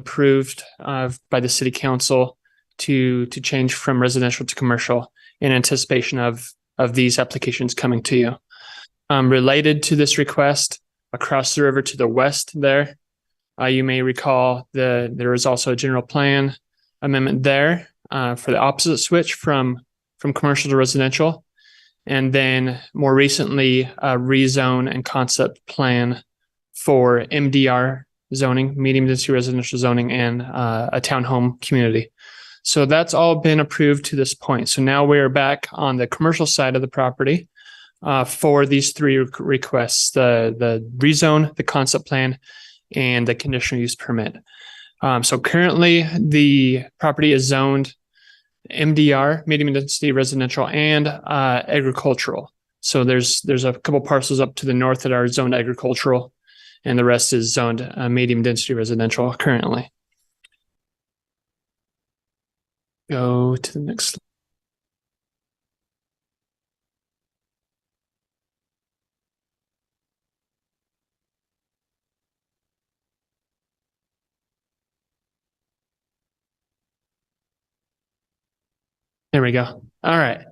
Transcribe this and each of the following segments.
approved by the city council to change from residential to commercial in anticipation of these applications coming to you. Related to this request, across the river to the west there, you may recall there was also a general plan amendment there for the opposite switch from commercial to residential. And then more recently, a rezone and concept plan for MDR zoning, medium density residential zoning, and a townhome community. So that's all been approved to this point. So now we're back on the commercial side of the property for these three requests: the rezone, the concept plan, and the conditional use permit. So currently the property is zoned MDR, medium density residential, and agricultural. So there's a couple parcels up to the north that are zoned agricultural, and the rest is zoned medium density residential currently. Go to the next slide. There we go. All right.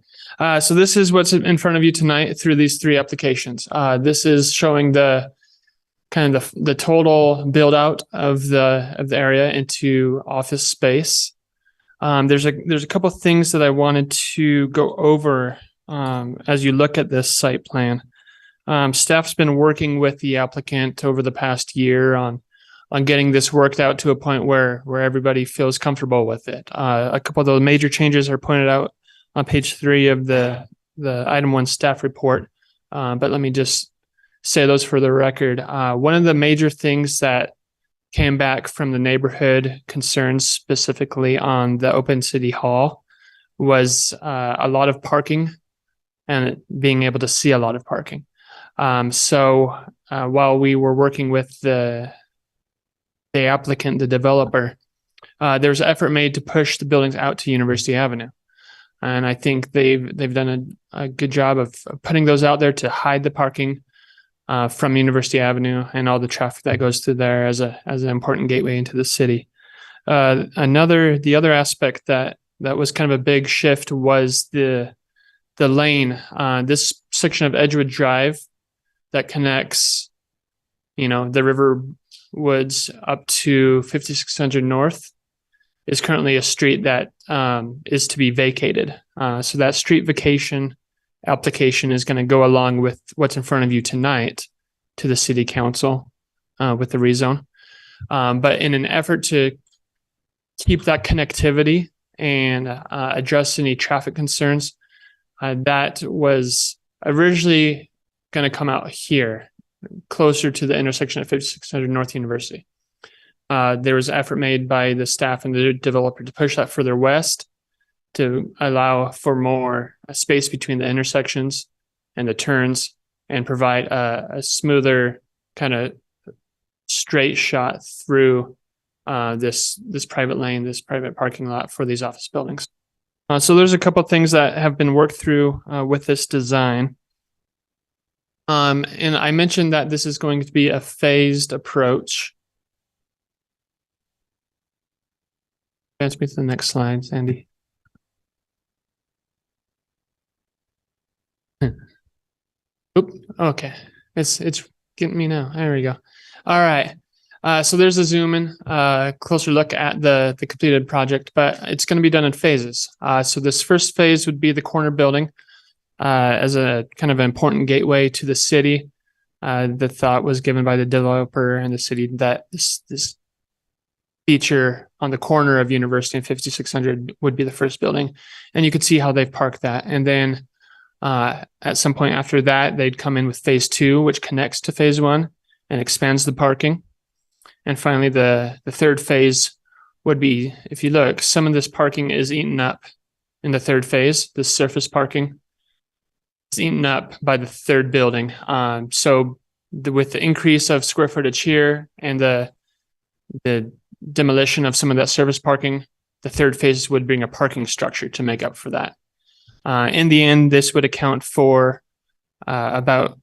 So this is what's in front of you tonight through these three applications. This is showing the kind of the total build out of the area into office space. There's a couple of things that I wanted to go over as you look at this site plan. Staff's been working with the applicant over the past year on getting this worked out to a point where everybody feels comfortable with it. A couple of the major changes are pointed out on page 3 of the item 1 staff report. But let me just say those for the record. One of the major things that came back from the neighborhood concerns specifically on the open city hall was a lot of parking and being able to see a lot of parking. So while we were working with the applicant, the developer, there was effort made to push the buildings out to University Avenue. And I think they've done a good job of putting those out there to hide the parking from University Avenue and all the traffic that goes through there as an important gateway into the city. The other aspect that was kind of a big shift was the lane. This section of Edgewood Drive that connects, the river Woods up to 5600 North is currently a street that is to be vacated. So that street vacation application is going to go along with what's in front of you tonight to the city council with the rezone. But in an effort to keep that connectivity and address any traffic concerns, that was originally going to come out here, closer to the intersection of 5600 North University. There was effort made by the staff and the developer to push that further west to allow for more space between the intersections and the turns and provide a smoother kind of straight shot through this private lane, this private parking lot for these office buildings. So there's a couple of things that have been worked through with this design. And I mentioned that this is going to be a phased approach. Advance me to the next slide, Sandy. Oop, okay. It's getting me now. There we go. All right. So there's a zoom in, closer look at the completed project, but it's going to be done in phases. So this first phase would be the corner building. As a kind of an important gateway to the city. The thought was given by the developer and the city that this feature on the corner of University and 5600 would be the first building. And you could see how they've parked that. And then at some point after that, they'd come in with phase 2, which connects to phase 1 and expands the parking. And finally, the third phase would be, if you look, some of this parking is eaten up in the third phase, the surface parking. Eaten up by the third building. So with the increase of square footage here and the demolition of some of that service parking, the third phase would bring a parking structure to make up for that. In the end, this would account for about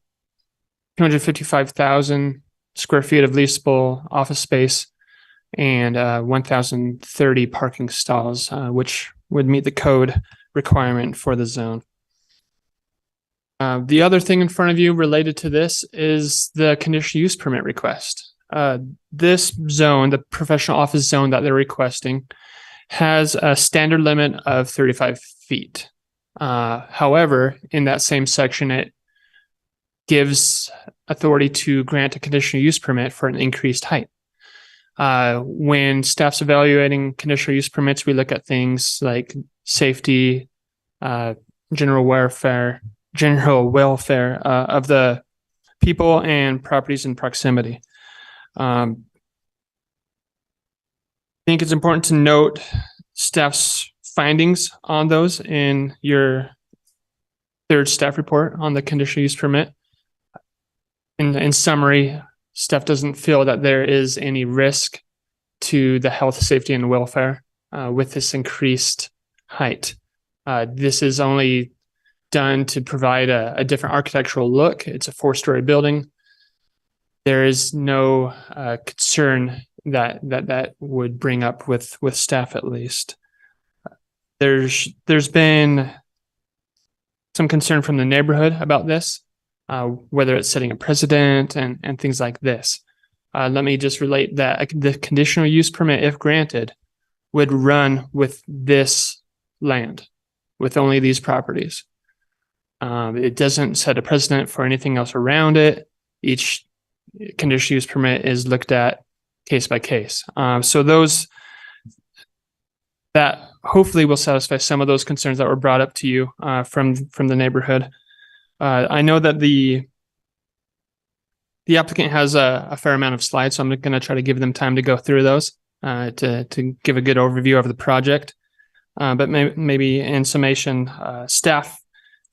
255,000 square feet of leasable office space and 1,030 parking stalls, which would meet the code requirement for the zone. The other thing in front of you related to this is the conditional use permit request. This zone, the professional office zone that they're requesting, has a standard limit of 35 feet. However, in that same section, it gives authority to grant a conditional use permit for an increased height. When staff's evaluating conditional use permits, we look at things like safety, general welfare of the people and properties in proximity. I think it's important to note staff's findings on those in your third staff report on the conditional use permit. In summary, staff doesn't feel that there is any risk to the health, safety, and welfare with this increased height. This is only done to provide a different architectural look. It's a 4-story building. There is no concern that would bring up with staff, at least. There's been some concern from the neighborhood about this, whether it's setting a precedent and things like this. Let me just relate that the conditional use permit, if granted, would run with this land, with only these properties. It doesn't set a precedent for anything else around it. Each conditional use permit is looked at case by case. So those that hopefully will satisfy some of those concerns that were brought up to you from the neighborhood. I know that the applicant has a fair amount of slides, so I'm going to try to give them time to go through those to give a good overview of the project. But maybe in summation, staff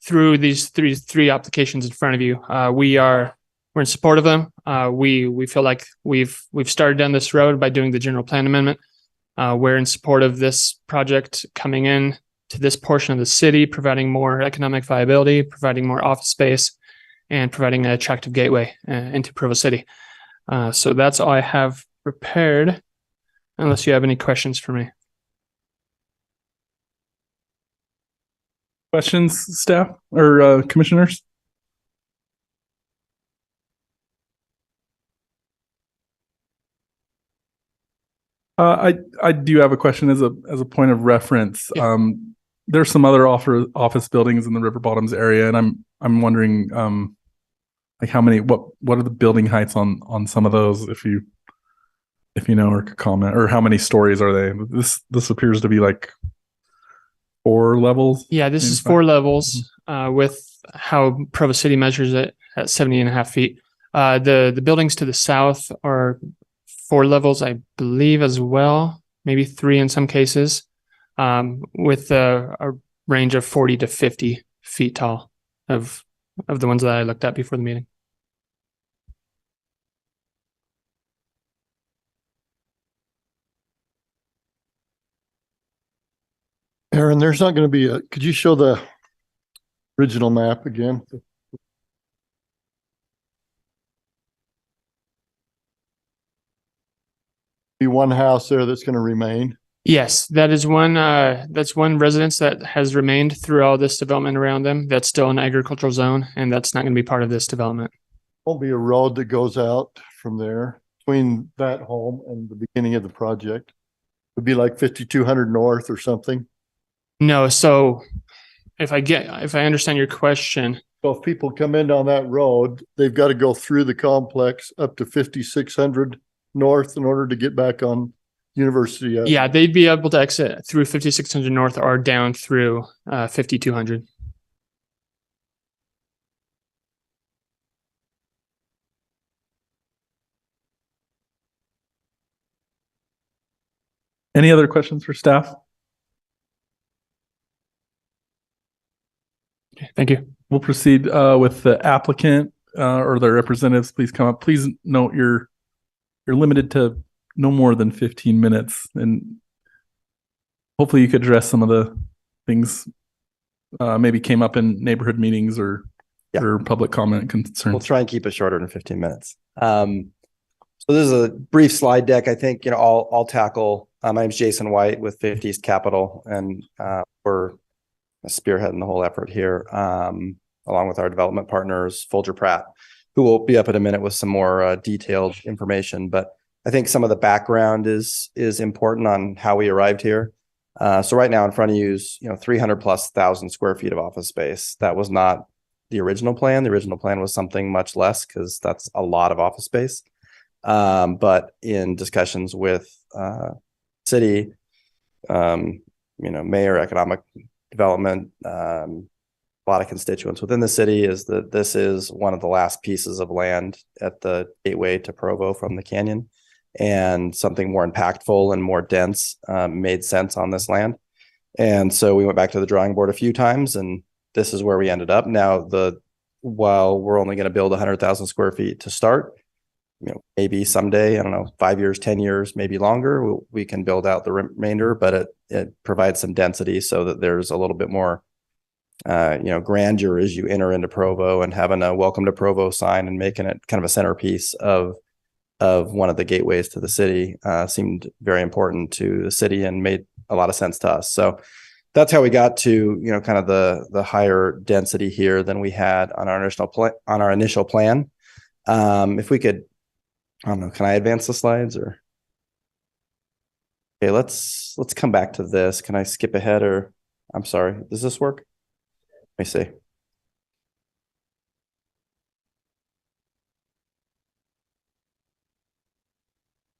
through these three applications in front of you, we're in support of them. We feel like we've started down this road by doing the general plan amendment. We're in support of this project coming in to this portion of the city, providing more economic viability, providing more office space, and providing an attractive gateway into Provo City. So that's all I have prepared, unless you have any questions for me. Questions, staff or commissioners? I do have a question as a point of reference. Yeah. There's some other office buildings in the River Bottoms area, and I'm wondering like how many what are the building heights on some of those, if you know or could comment, or how many stories are they? This appears to be like 4 levels. Yeah, this is 4 levels with how Provo City measures it at 70.5 feet. The buildings to the south are 4 levels, I believe, as well, maybe 3 in some cases, with a range of 40 to 50 feet tall of the ones that I looked at before the meeting. Aaron, there's not going to be could you show the original map again? Be one house there that's going to remain. Yes, that is one. That's one residence that has remained through all this development around them. That's still an agricultural zone, and that's not going to be part of this development. Won't be a road that goes out from there between that home and the beginning of the project. It'd be like 5200 north or something. No, so if I understand your question. So if people come in on that road, they've got to go through the complex up to 5600 north in order to get back on University Avenue. Yeah, they'd be able to exit through 5600 north or down through 5200. Any other questions for staff? Okay, thank you. We'll proceed with the applicant or their representatives. Please come up. Please note you're limited to no more than 15 minutes, and hopefully you could address some of the things maybe came up in neighborhood meetings or public comment concerns. We'll try and keep it shorter than 15 minutes. So this is a brief slide deck. I think, I'll tackle. My name's Jason White with 50 East Capital, and we're spearheading the whole effort here, along with our development partners, Folger Pratt, who will be up in a minute with some more detailed information. But I think some of the background is important on how we arrived here. So right now in front of you is 300,000+ square feet of office space. That was not the original plan. The original plan was something much less, because that's a lot of office space. But in discussions with city, mayor, economic development, a lot of constituents within the city, is that this is one of the last pieces of land at the gateway to Provo from the canyon, and something more impactful and more dense made sense on this land. And so we went back to the drawing board a few times, and this is where we ended up. Now, while we're only going to build 100,000 square feet to start, maybe someday, I don't know, 5 years, 10 years, maybe longer, we can build out the remainder, but it provides some density so that there's a little bit more, grandeur as you enter into Provo, and having a welcome to Provo sign and making it kind of a centerpiece of one of the gateways to the city seemed very important to the city and made a lot of sense to us. So that's how we got to, kind of the higher density here than we had on our initial plan. If we could, I don't know, can I advance the slides or? Okay, let's come back to this. Can I skip ahead, or I'm sorry, does this work? Let me see.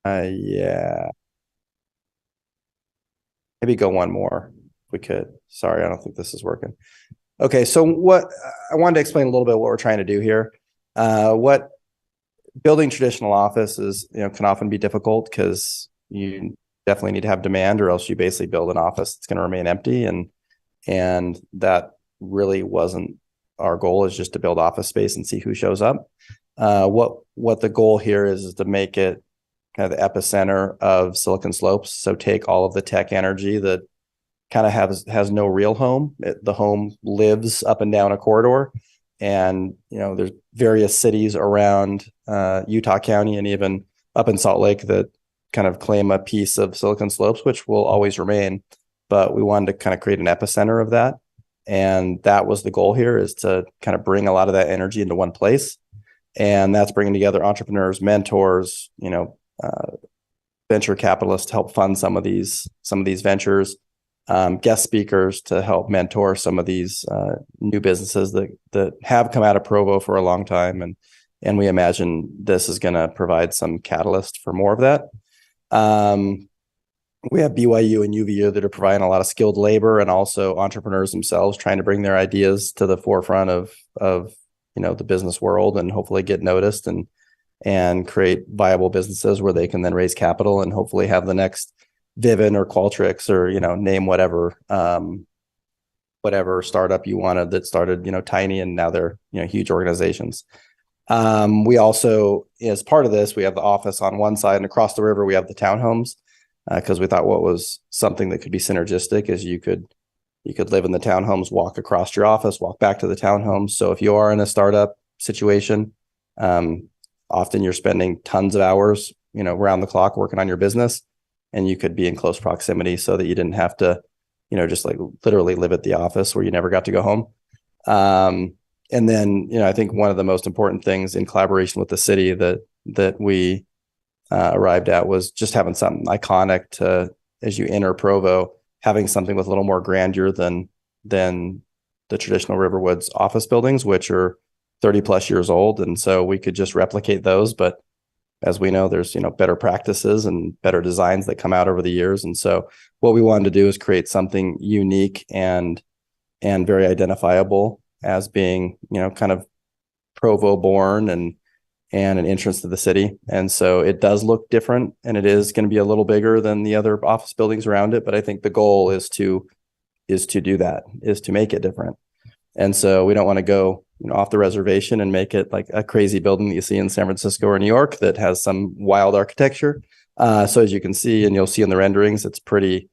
Yeah. Maybe go one more if we could. Sorry, I don't think this is working. Okay, so what I wanted to explain a little bit what we're trying to do here. What building traditional office is, can often be difficult, because you definitely need to have demand, or else you basically build an office that's going to remain empty, and that really wasn't our goal. Is just to build office space and see who shows up. What the goal here is to make it kind of the epicenter of Silicon Slopes. So take all of the tech energy that kind of has no real home. The home lives up and down a corridor. And, there's various cities around Utah County and even up in Salt Lake that kind of claim a piece of Silicon Slopes, which will always remain. But we wanted to kind of create an epicenter of that. And that was the goal here, is to kind of bring a lot of that energy into one place. And that's bringing together entrepreneurs, mentors, venture capitalists to help fund some of these ventures, guest speakers to help mentor some of these new businesses that have come out of Provo for a long time, and we imagine this is going to provide some catalyst for more of that. We have BYU and UVU that are providing a lot of skilled labor, and also entrepreneurs themselves trying to bring their ideas to the forefront of the business world, and hopefully get noticed and create viable businesses where they can then raise capital and hopefully have the next Vivint or Qualtrics, or name whatever startup you wanted that started tiny, and now they're huge organizations. We also, as part of this, we have the office on one side, and across the river we have the townhomes, because we thought what was something that could be synergistic is you could live in the townhomes, walk across your office, walk back to the townhomes. So if you are in a startup situation, often you're spending tons of hours, around the clock working on your business, and you could be in close proximity so that you didn't have to, just like literally live at the office where you never got to go home. And then, I think one of the most important things in collaboration with the city that we arrived at was just having something iconic to, as you enter Provo, having something with a little more grandeur than the traditional Riverwoods office buildings, which are 30+ years old. And so we could just replicate those. But as we know, there's, better practices and better designs that come out over the years. And so what we wanted to do is create something unique and very identifiable as being, kind of Provo born and an entrance to the city. And so it does look different, and it is going to be a little bigger than the other office buildings around it. But I think the goal is to do that, is to make it different. And so we don't want to go off the reservation and make it like a crazy building that you see in San Francisco or New York that has some wild architecture. So as you can see, and you'll see in the renderings, it's a pretty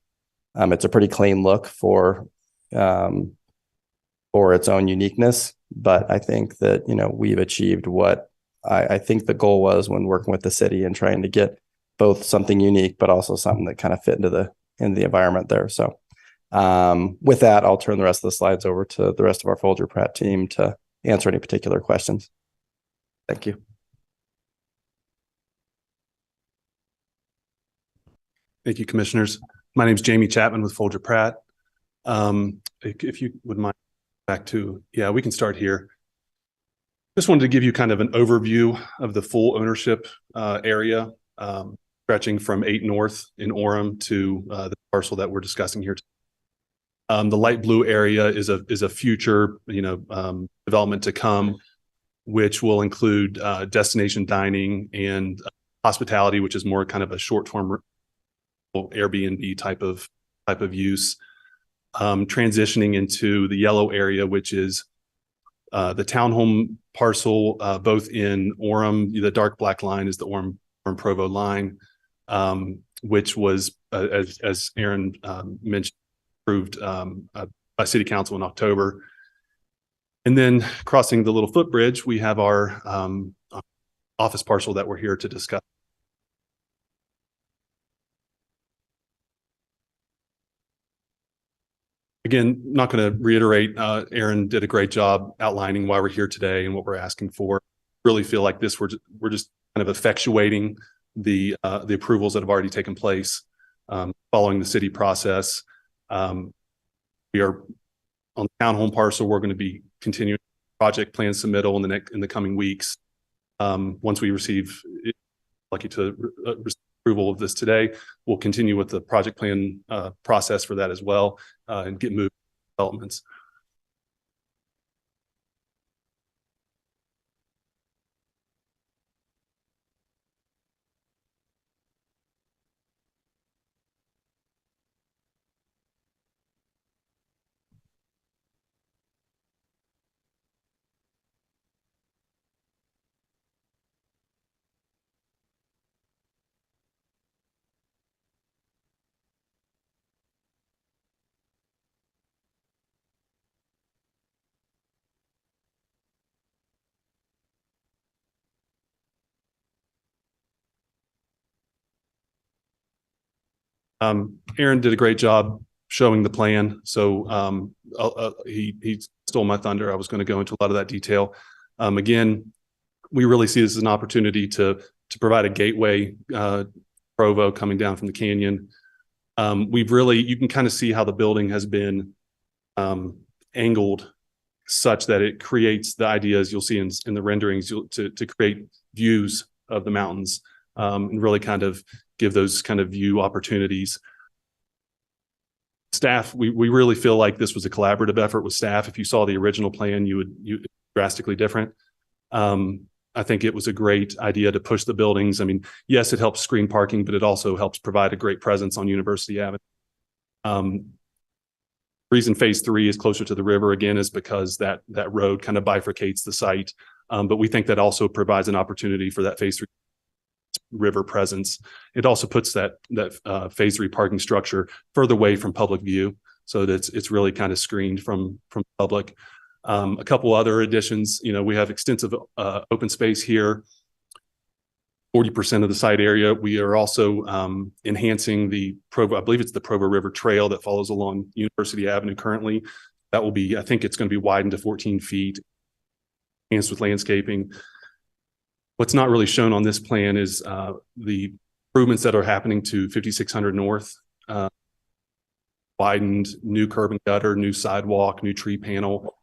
clean look for its own uniqueness. But I think that, we've achieved what I think the goal was when working with the city and trying to get both something unique, but also something that kind of fit into the environment there. So with that, I'll turn the rest of the slides over to the rest of our Folger Pratt team to answer any particular questions. Thank you. Thank you, commissioners. My name is Jamie Chapman with Folger Pratt. If you would mind back to, yeah, we can start here. Just wanted to give you kind of an overview of the full ownership area, stretching from 8 North in Orem to the parcel that we're discussing here. The light blue area is a future, development to come, which will include destination dining and hospitality, which is more kind of a short-term Airbnb type of use. Transitioning into the yellow area, which is the townhome parcel, both in Orem. The dark black line is the Orem Provo line, which was, as Aaron mentioned, approved by City Council in October. And then crossing the little footbridge, we have our office parcel that we're here to discuss. Again, not going to reiterate, Aaron did a great job outlining why we're here today and what we're asking for. Really feel like this, we're just kind of effectuating the approvals that have already taken place following the city process. We are on the townhome parcel. We're going to be continuing project plan submittal in the coming weeks. Once we receive, lucky to receive approval of this today, we'll continue with the project plan process for that as well and get moving developments. Aaron did a great job showing the plan. So he stole my thunder. I was going to go into a lot of that detail. Again, we really see this as an opportunity to provide a gateway Provo coming down from the canyon. You can kind of see how the building has been angled such that it creates the ideas you'll see in the renderings to create views of the mountains and really kind of give those kind of view opportunities. Staff, we really feel like this was a collaborative effort with staff. If you saw the original plan, you drastically different. I think it was a great idea to push the buildings. I mean, yes, it helps screen parking, but it also helps provide a great presence on University Avenue. Reason phase 3 is closer to the river again is because that road kind of bifurcates the site. But we think that also provides an opportunity for that phase 3 river presence. It also puts that phase 3 parking structure further away from public view, so that it's really kind of screened from public. A couple other additions, we have extensive open space here, 40% of the site area. We are also enhancing the Provo, I believe it's the Provo River Trail that follows along University Avenue currently. That will be, I think it's going to be widened to 14 feet, enhanced with landscaping. What's not really shown on this plan is the improvements that are happening to 5600 North, widened, new curb and gutter, new sidewalk, new tree panel,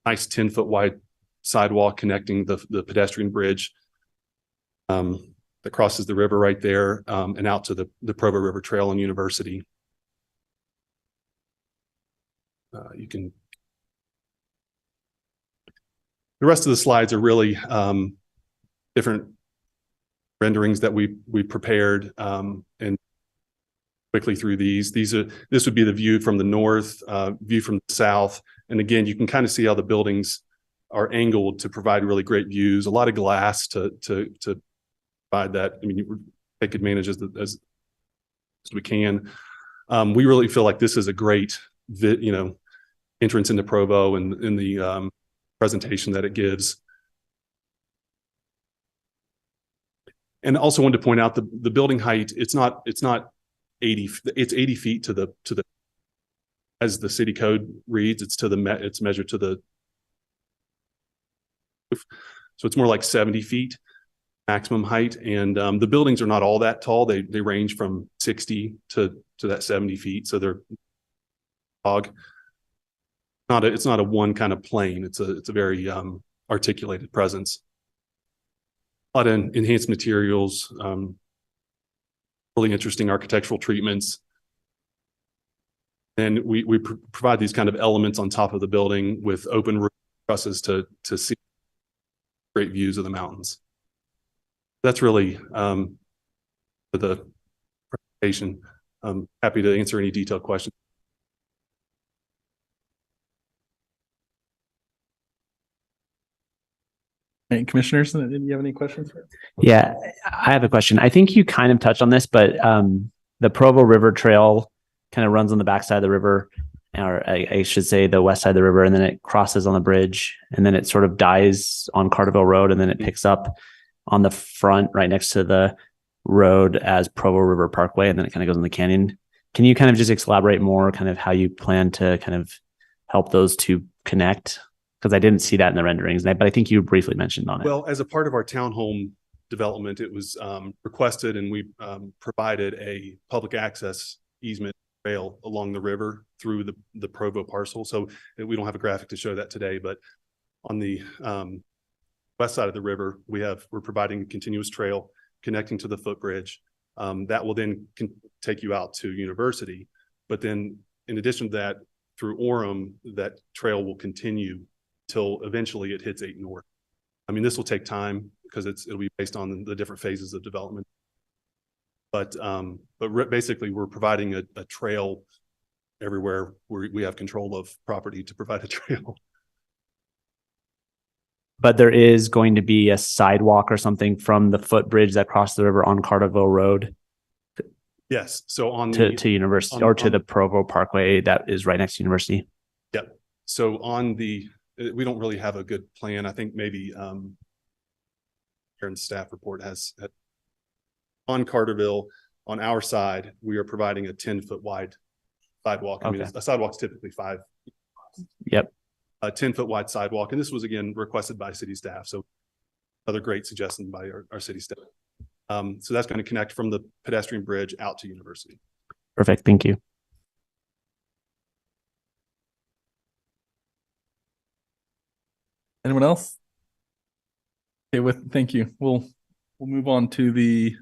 nice 10-foot wide sidewalk connecting the pedestrian bridge that crosses the river right there and out to the Provo River Trail on University. The rest of the slides are really different renderings that we prepared and quickly through these. This would be the view from the north, view from the south. And again, you can kind of see how the buildings are angled to provide really great views, a lot of glass to provide that. I mean, you take advantage as we can. We really feel like this is a great entrance into Provo and in the presentation that it gives. And also wanted to point out the building height, it's not 80, it's 80 feet to the, as the city code reads, it's measured to the, so it's more like 70 feet maximum height. And the buildings are not all that tall. They range from 60 to that 70 feet. So they're it's not a one kind of plane. It's a very articulated presence. A lot of enhanced materials, really interesting architectural treatments. And we provide these kind of elements on top of the building with open roof trusses to see great views of the mountains. That's really the presentation. I'm happy to answer any detailed questions. Hey, commissioners, do you have any questions? Yeah, I have a question. I think you kind of touched on this, but the Provo River Trail kind of runs on the backside of the river, or I should say the west side of the river, and then it crosses on the bridge, and then it sort of dies on Carterville Road, and then it picks up on the front right next to the road as Provo River Parkway, and then it kind of goes in the canyon. Can you kind of just elaborate more kind of how you plan to kind of help those two connect? Because I didn't see that in the renderings, but I think you briefly mentioned on it. Well, as a part of our townhome development, it was requested, and we provided a public access easement trail along the river through the Provo parcel. So we don't have a graphic to show that today, but on the west side of the river, we're providing a continuous trail connecting to the footbridge. That will then take you out to University. But then in addition to that, through Orem, that trail will continue till eventually it hits 8 North. I mean, this will take time because it'll be based on the different phases of development. But basically, we're providing a trail everywhere where we have control of property to provide a trail. But there is going to be a sidewalk or something from the footbridge that crosses the river on Carterville Road. Yes. So on to University or to the Provo Parkway that is right next to University. Yep. So we don't really have a good plan. I think maybe Karen's staff report has on Carterville, on our side, we are providing a 10-foot wide sidewalk. I mean, a sidewalk's typically 5. Yep. A 10-foot wide sidewalk. And this was again requested by city staff. So another great suggestion by our city staff. So that's going to connect from the pedestrian bridge out to University. Perfect. Thank you. Anyone else? Okay, thank you. We'll move on to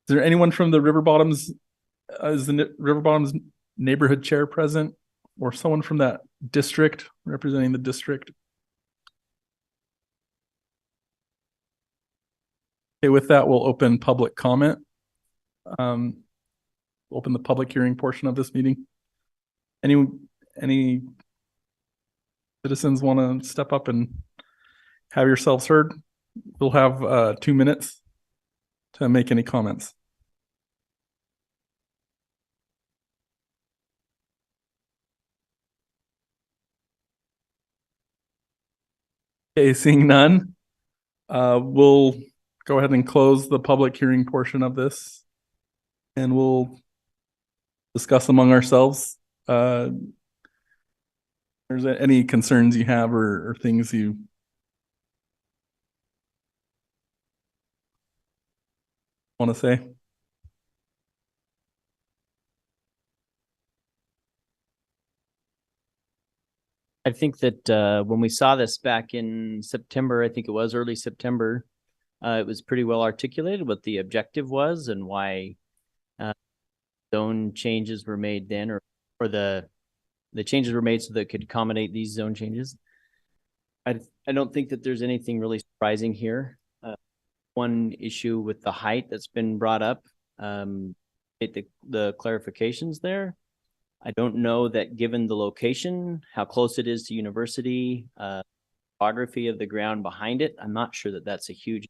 is there anyone from the River Bottoms, is the River Bottoms neighborhood chair present, or someone from that district representing the district? Okay, with that, we'll open public comment. Open the public hearing portion of this meeting. Any citizens want to step up and have yourselves heard? We'll have 2 minutes to make any comments. Okay, seeing none, we'll go ahead and close the public hearing portion of this, and we'll discuss among ourselves. There's any concerns you have or things you want to say? I think that when we saw this back in September, I think it was early September, it was pretty well articulated what the objective was and why zone changes were made then, or the changes were made so that it could accommodate these zone changes. I don't think that there's anything really surprising here. One issue with the height that's been brought up, the clarifications there. I don't know that given the location, how close it is to University, topography of the ground behind it, I'm not sure that that's a huge.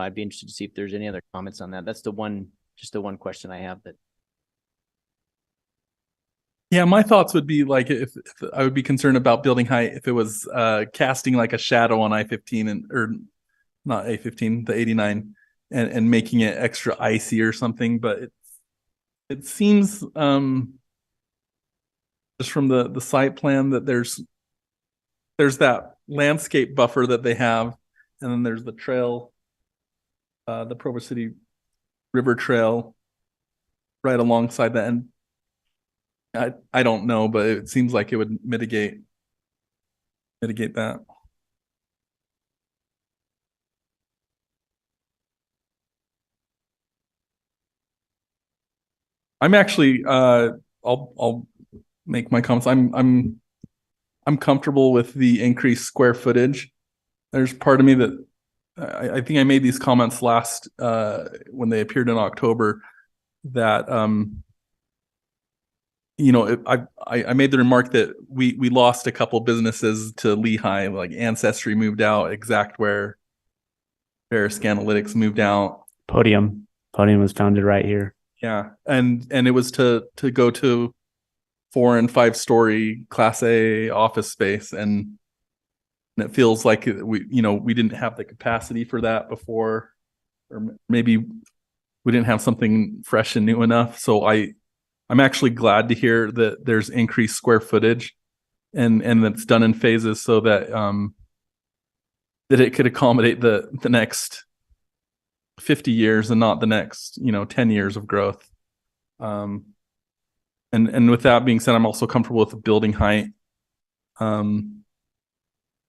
I'd be interested to see if there's any other comments on that. That's just the one question I have that. Yeah, my thoughts would be like if I would be concerned about building height if it was casting like a shadow on I-15 or not A-15, the 89, and making it extra icy or something. But it seems just from the site plan that there's that landscape buffer that they have, and then there's the trail, the Provo City River Trail right alongside that. And I don't know, but it seems like it would mitigate that. I'm actually I'll make my comments. I'm comfortable with the increased square footage. There's part of me that I think I made these comments last when they appeared in October that you know, I made the remark that we lost a couple businesses to Lehigh, like Ancestry moved out, Exactware, Verisk Analytics moved out. Podium was founded right here. Yeah, and it was to go to 4 and 5 story Class A office space, and it feels like we didn't have the capacity for that before, or maybe we didn't have something fresh and new enough. So I'm actually glad to hear that there's increased square footage and that's done in phases so that that it could accommodate the next 50 years and not the next 10 years of growth. And with that being said, I'm also comfortable with the building height to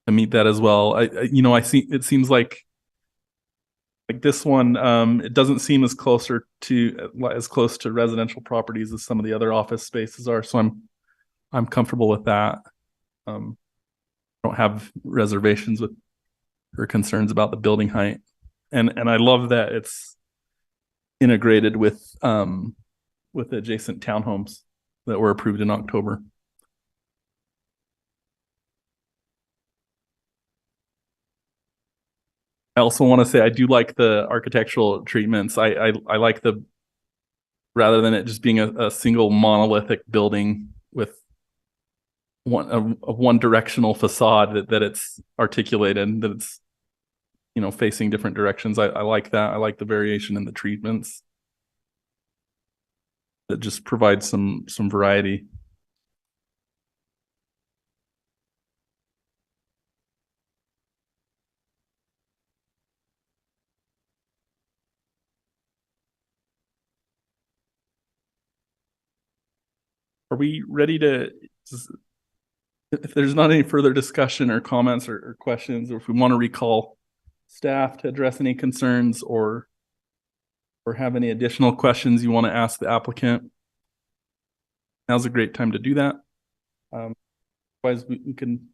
meet that as well. I see it seems like this one, it doesn't seem as close to residential properties as some of the other office spaces are. So I'm comfortable with that. I don't have reservations with or concerns about the building height, and I love that it's integrated with adjacent townhomes that were approved in October. I also want to say I do like the architectural treatments. I like rather than it just being a single monolithic building with one directional facade that it's articulated, that it's facing different directions. I like that. I like the variation in the treatments. That just provides some variety. Are we ready to, if there's not any further discussion or comments or questions, or if we want to recall staff to address any concerns or have any additional questions you want to ask the applicant, now's a great time to do that. Otherwise, we can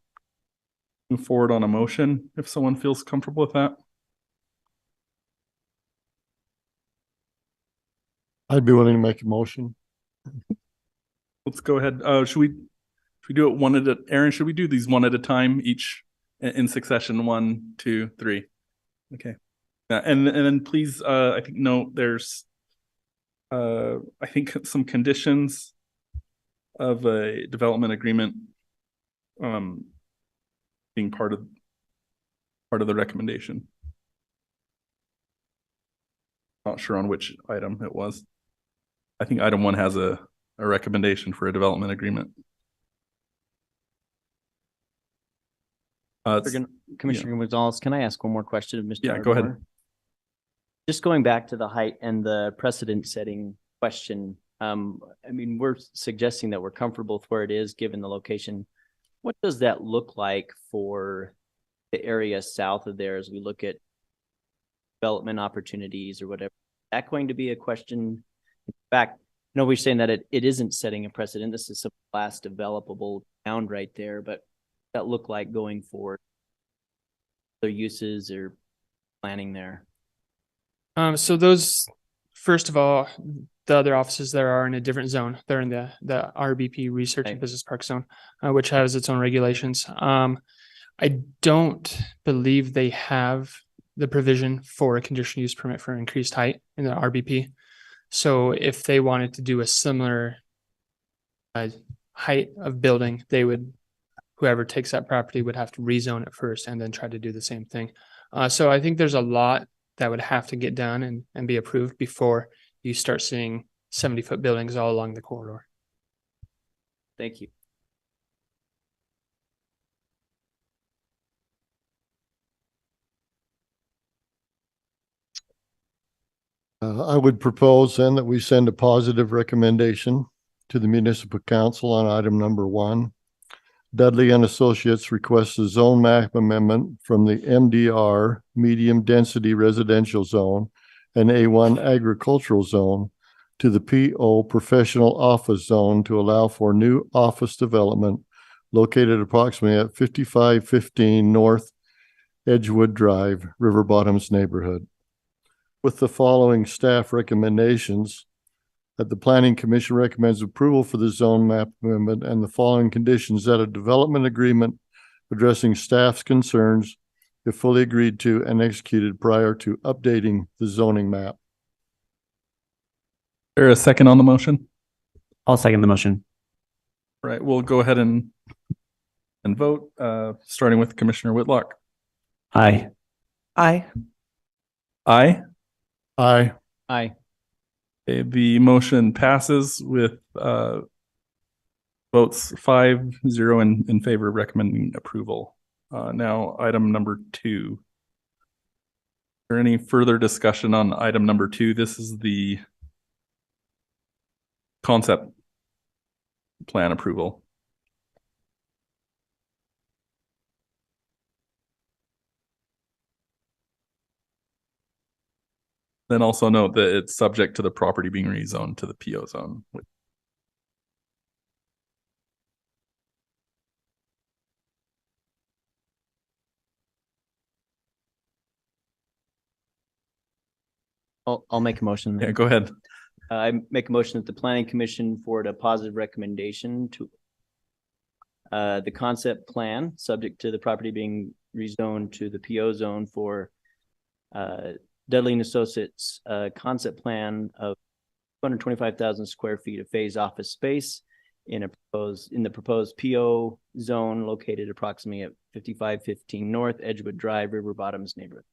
move forward on a motion if someone feels comfortable with that. I'd be willing to make a motion. Let's go ahead. Should we do it one at a, Aaron, should we do these one at a time, each in succession? 1, 2, 3. Okay. And then please, I think note there's I think some conditions of a development agreement being part of the recommendation. Not sure on which item it was. I think item 1 has a recommendation for a development agreement. Commissioner Gonzalez, can I ask one more question of Mr. Yeah, go ahead. Just going back to the height and the precedent setting question. I mean, we're suggesting that we're comfortable with where it is given the location. What does that look like for the area south of there as we look at development opportunities or whatever? Is that going to be a question? In fact, no, we're saying that it isn't setting a precedent. This is some last developable ground right there, but that look like going forward? Their uses or planning there? So those, first of all, the other offices there are in a different zone. They're in the RBP Research and Business Park Zone, which has its own regulations. I don't believe they have the provision for a conditional use permit for increased height in the RBP. So if they wanted to do a similar height of building, whoever takes that property would have to rezone it first and then try to do the same thing. So I think there's a lot that would have to get done and be approved before you start seeing 70-foot buildings all along the corridor. Thank you. I would propose then that we send a positive recommendation to the municipal council on item number 1. Dudley and Associates requests a zone map amendment from the MDR medium density residential zone and A1 agricultural zone to the PO professional office zone to allow for new office development located approximately at 5515 North Edgewood Drive, River Bottoms neighborhood. With the following staff recommendations, that the Planning Commission recommends approval for the zone map amendment and the following conditions: that a development agreement addressing staff's concerns if fully agreed to and executed prior to updating the zoning map. Is there a second on the motion? I'll second the motion. Right, we'll go ahead and vote, starting with Commissioner Whitlock. Aye. Aye. Aye. Aye. Aye. Okay, the motion passes with votes 5-0 in favor of recommending approval. Now, item number 2. Is there any further discussion on item number 2? This is the concept plan approval. Then also note that it's subject to the property being rezoned to the PO zone. I'll make a motion. Yeah, go ahead. I make a motion that the Planning Commission forward a positive recommendation to the concept plan, subject to the property being rezoned to the PO zone for Dudley and Associates concept plan of 225,000 square feet of phase office space in the proposed PO zone located approximately at 5515 North Edgewood Drive, River Bottoms neighborhood.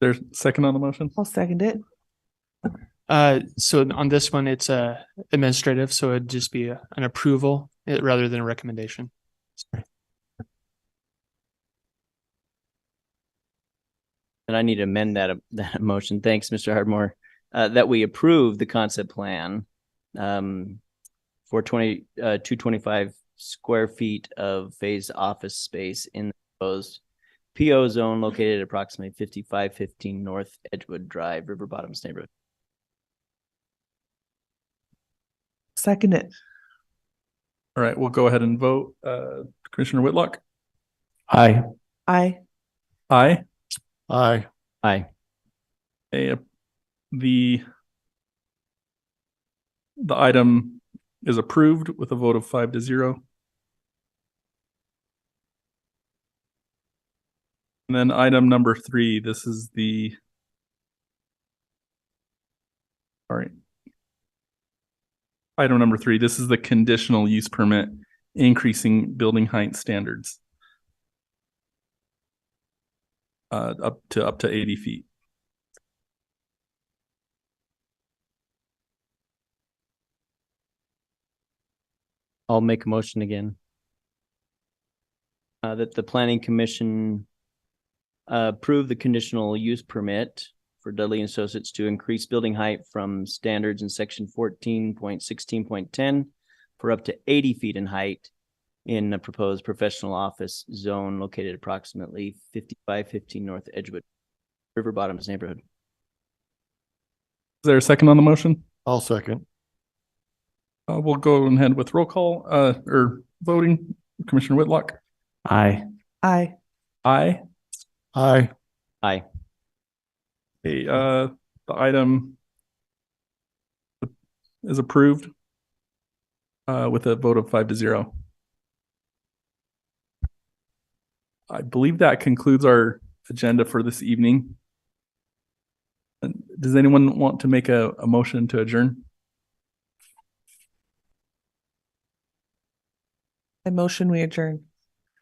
There's a second on the motion? I'll second it. So on this one, it's administrative, so it'd just be an approval rather than a recommendation. Sorry. And I need to amend that motion. Thanks, Mr. Hardmore. That we approve the concept plan for 225 square feet of phased office space in the proposed PO zone located at approximately 5515 North Edgewood Drive, River Bottoms neighborhood. Second it. All right, we'll go ahead and vote. Commissioner Whitlock? Aye. Aye. Aye. Aye. Aye. The item is approved with a vote of 5-0. And then item number 3, this is the, all right. Item number 3, this is the conditional use permit increasing building height standards up to 80 feet. I'll make a motion again. That the Planning Commission approve the conditional use permit for Dudley and Associates to increase building height from standards in section 14.16.10 for up to 80 feet in height in the proposed professional office zone located approximately 5515 North Edgewood, River Bottoms neighborhood. Is there a second on the motion? I'll second. We'll go ahead with roll call or voting. Commissioner Whitlock? Aye. Aye. Aye. Aye. Aye. Okay, the item is approved with a vote of 5-0. I believe that concludes our agenda for this evening. Does anyone want to make a motion to adjourn? I motion we adjourn.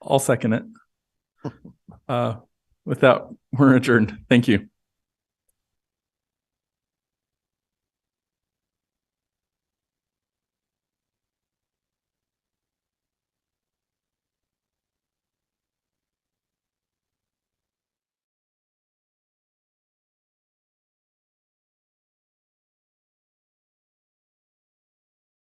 I'll second it. With that, we're adjourned. Thank you.